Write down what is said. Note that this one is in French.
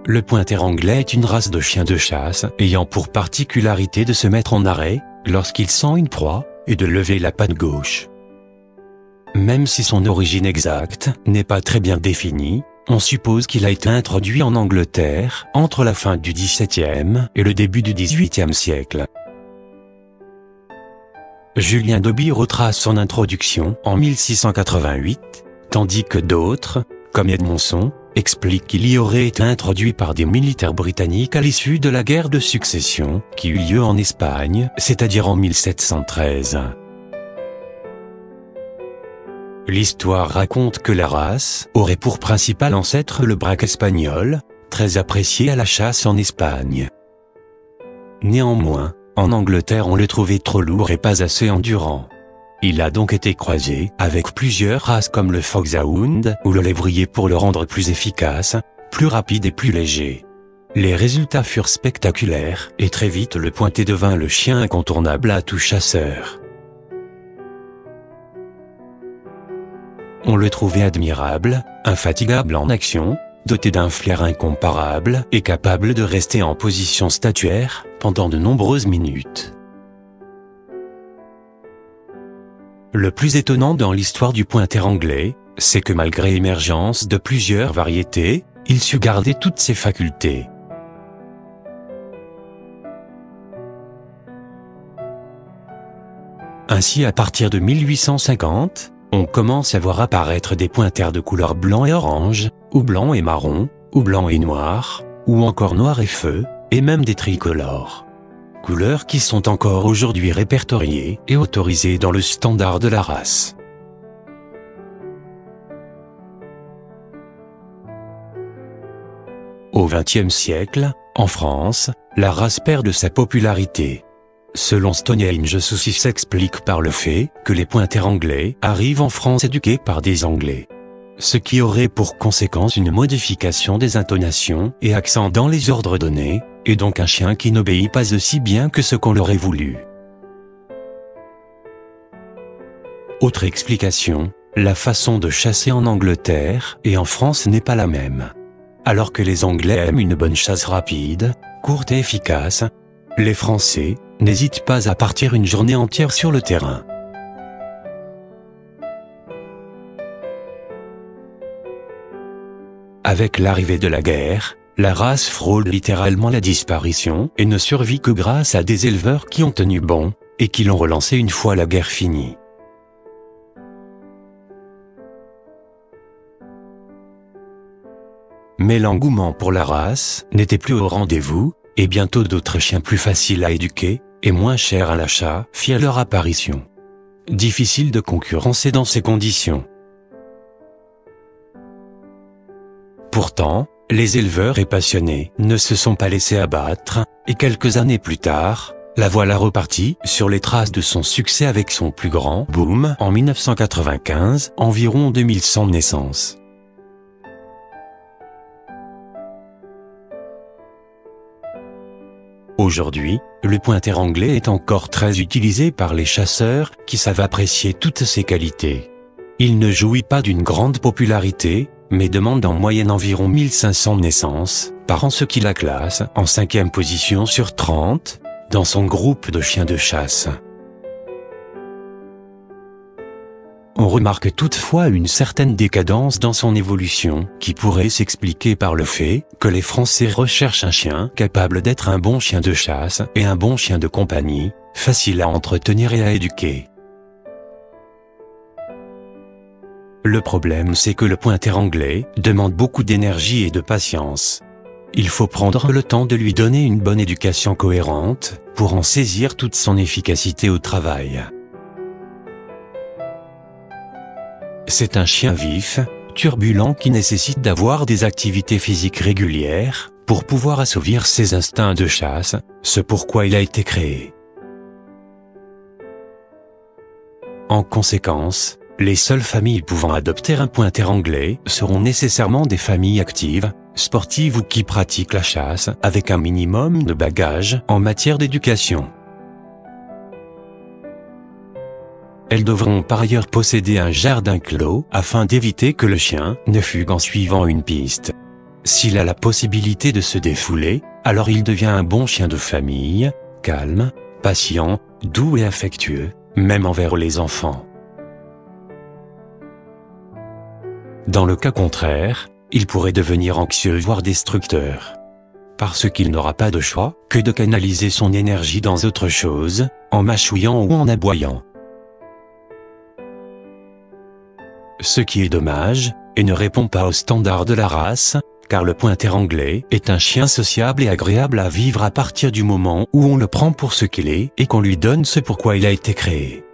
Le pointer anglais est une race de chien de chasse ayant pour particularité de se mettre en arrêt lorsqu'il sent une proie et de lever la patte gauche. Même si son origine exacte n'est pas très bien définie, on suppose qu'il a été introduit en Angleterre entre la fin du XVIIe et le début du XVIIIe siècle. Julien Dobie retrace son introduction en 1688, tandis que d'autres, comme Edmondson, expliquent qu'il y aurait été introduit par des militaires britanniques à l'issue de la guerre de succession qui eut lieu en Espagne, c'est-à-dire en 1713. L'histoire raconte que la race aurait pour principal ancêtre le braque espagnol, très apprécié à la chasse en Espagne. Néanmoins, en Angleterre on le trouvait trop lourd et pas assez endurant. Il a donc été croisé avec plusieurs races comme le foxhound ou le lévrier pour le rendre plus efficace, plus rapide et plus léger. Les résultats furent spectaculaires et très vite le pointer devint le chien incontournable à tout chasseur. On le trouvait admirable, infatigable en action, doté d'un flair incomparable et capable de rester en position statuaire pendant de nombreuses minutes. Le plus étonnant dans l'histoire du pointer anglais, c'est que malgré l'émergence de plusieurs variétés, il sut garder toutes ses facultés. Ainsi à partir de 1850, on commence à voir apparaître des pointers de couleur blanc et orange, ou blanc et marron, ou blanc et noir, ou encore noir et feu, et même des tricolores. Couleurs qui sont encore aujourd'hui répertoriées et autorisées dans le standard de la race. Au XXe siècle, en France, la race perd de sa popularité. Selon Stonehenge, ceci s'explique par le fait que les pointers anglais arrivent en France éduqués par des Anglais. Ce qui aurait pour conséquence une modification des intonations et accents dans les ordres donnés, et donc un chien qui n'obéit pas aussi bien que ce qu'on l'aurait voulu. Autre explication, la façon de chasser en Angleterre et en France n'est pas la même. Alors que les Anglais aiment une bonne chasse rapide, courte et efficace, les Français n'hésitent pas à partir une journée entière sur le terrain. Avec l'arrivée de la guerre, la race frôle littéralement la disparition et ne survit que grâce à des éleveurs qui ont tenu bon et qui l'ont relancée une fois la guerre finie. Mais l'engouement pour la race n'était plus au rendez-vous, et bientôt d'autres chiens plus faciles à éduquer et moins chers à l'achat firent leur apparition. Difficile de concurrencer dans ces conditions. Pourtant, les éleveurs et passionnés ne se sont pas laissés abattre, et quelques années plus tard, la voilà repartie sur les traces de son succès avec son plus grand boom en 1995, environ 2100 naissances. Aujourd'hui, le pointer anglais est encore très utilisé par les chasseurs qui savent apprécier toutes ses qualités. Il ne jouit pas d'une grande popularité, mais demande en moyenne environ 1500 naissances par an, ce qui la classe en 5e position sur 30 dans son groupe de chiens de chasse. On remarque toutefois une certaine décadence dans son évolution, qui pourrait s'expliquer par le fait que les Français recherchent un chien capable d'être un bon chien de chasse et un bon chien de compagnie, facile à entretenir et à éduquer. Le problème, c'est que le pointer anglais demande beaucoup d'énergie et de patience. Il faut prendre le temps de lui donner une bonne éducation cohérente pour en saisir toute son efficacité au travail. C'est un chien vif, turbulent qui nécessite d'avoir des activités physiques régulières pour pouvoir assouvir ses instincts de chasse, ce pourquoi il a été créé. En conséquence, les seules familles pouvant adopter un pointer anglais seront nécessairement des familles actives, sportives ou qui pratiquent la chasse avec un minimum de bagages en matière d'éducation. Elles devront par ailleurs posséder un jardin clos afin d'éviter que le chien ne fugue en suivant une piste. S'il a la possibilité de se défouler, alors il devient un bon chien de famille, calme, patient, doux et affectueux, même envers les enfants. Dans le cas contraire, il pourrait devenir anxieux voire destructeur. Parce qu'il n'aura pas de choix que de canaliser son énergie dans autre chose, en mâchouillant ou en aboyant. Ce qui est dommage, et ne répond pas aux standards de la race, car le pointer anglais est un chien sociable et agréable à vivre à partir du moment où on le prend pour ce qu'il est et qu'on lui donne ce pourquoi il a été créé.